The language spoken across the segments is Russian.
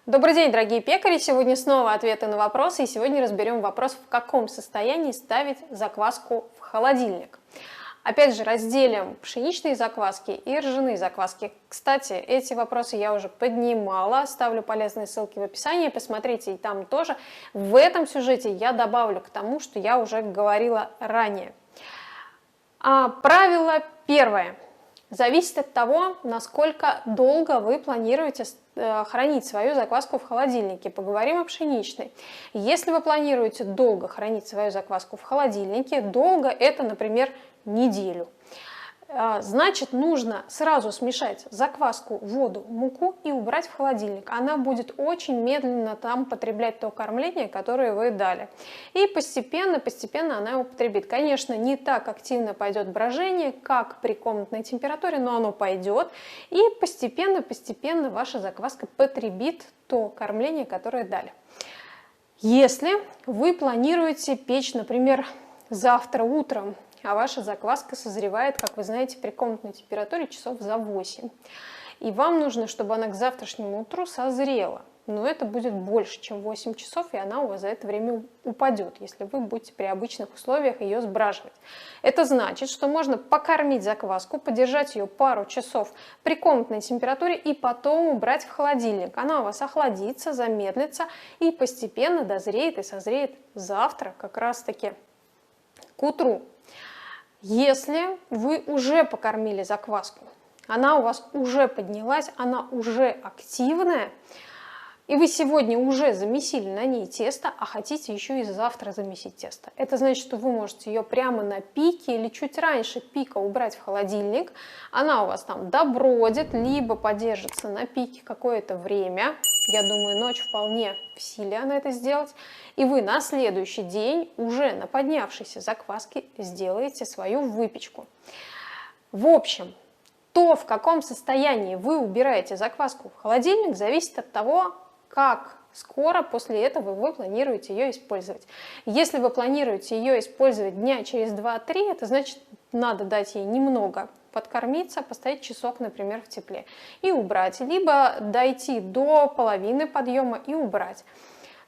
Добрый день, дорогие пекари! Сегодня снова ответы на вопросы, и сегодня разберем вопрос, в каком состоянии ставить закваску в холодильник. Опять же, разделим пшеничные закваски и ржаные закваски. Кстати, эти вопросы я уже поднимала, оставлю полезные ссылки в описании, посмотрите и там тоже. В этом сюжете я добавлю к тому, что я уже говорила ранее. Правило первое. Зависит от того, насколько долго вы планируете хранить свою закваску в холодильнике. Поговорим о пшеничной. Если вы планируете долго хранить свою закваску в холодильнике, долго это, например, неделю, значит, нужно сразу смешать закваску, воду, муку и убрать в холодильник. Она будет очень медленно там потреблять то кормление, которое вы дали. И постепенно она употребит. Конечно, не так активно пойдет брожение, как при комнатной температуре, но оно пойдет. И постепенно ваша закваска потребит то кормление, которое дали. Если вы планируете печь, например, завтра утром, а ваша закваска созревает, как вы знаете, при комнатной температуре часов за 8. И вам нужно, чтобы она к завтрашнему утру созрела. Но это будет больше, чем 8 часов, и она у вас за это время упадет, если вы будете при обычных условиях ее сбраживать. Это значит, что можно покормить закваску, подержать ее пару часов при комнатной температуре и потом убрать в холодильник. Она у вас охладится, замедлится и постепенно дозреет и созреет завтра, как раз таки к утру. Если вы уже покормили закваску, она у вас уже поднялась, она уже активная, и вы сегодня уже замесили на ней тесто, а хотите еще и завтра замесить тесто. Это значит, что вы можете ее прямо на пике или чуть раньше пика убрать в холодильник. Она у вас там добродит, либо подержится на пике какое-то время. Я думаю, ночь вполне в силе она это сделать. И вы на следующий день уже на поднявшейся закваске сделаете свою выпечку. В общем, то, в каком состоянии вы убираете закваску в холодильник, зависит от того, как скоро после этого вы планируете ее использовать. Если вы планируете ее использовать дня через 2-3, это значит, надо дать ей немного подкормиться, постоять часок, например, в тепле и убрать. Либо дойти до половины подъема и убрать.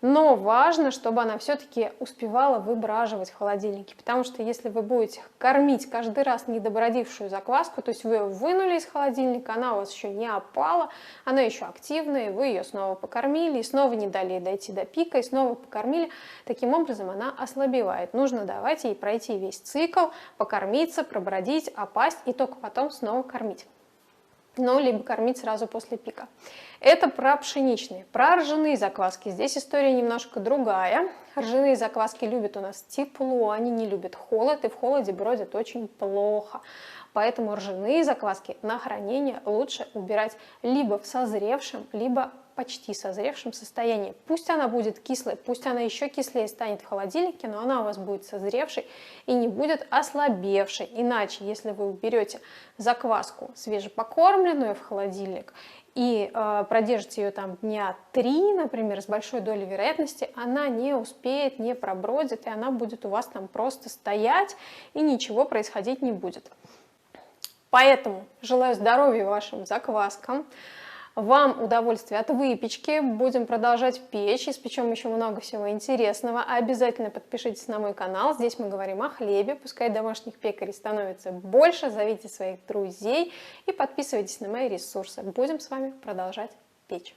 Но важно, чтобы она все-таки успевала выбраживать в холодильнике, потому что если вы будете кормить каждый раз недобродившую закваску, то есть вы ее вынули из холодильника, она у вас еще не опала, она еще активная, вы ее снова покормили, и снова не дали ей дойти до пика, и снова покормили, таким образом она ослабевает. Нужно давать ей пройти весь цикл, покормиться, пробродить, опасть и только потом снова кормить. Ну, либо кормить сразу после пика. Это про пшеничные. Про ржаные закваски. Здесь история немножко другая. Ржаные закваски любят у нас тепло, они не любят холод, и в холоде бродят очень плохо. Поэтому ржаные закваски на хранение лучше убирать либо в созревшем, либо почти созревшем состоянии. Пусть она будет кислой, пусть она еще кислее станет в холодильнике, но она у вас будет созревшей и не будет ослабевшей. Иначе, если вы уберете закваску свежепокормленную в холодильник и продержите ее там дня 3, например, с большой долей вероятности, она не успеет, не пробродит, и она будет у вас там просто стоять, и ничего происходить не будет. Поэтому желаю здоровья вашим закваскам, вам удовольствия от выпечки, будем продолжать печь, испечем еще много всего интересного. Обязательно подпишитесь на мой канал, здесь мы говорим о хлебе, пускай домашних пекарей становится больше, зовите своих друзей и подписывайтесь на мои ресурсы. Будем с вами продолжать печь.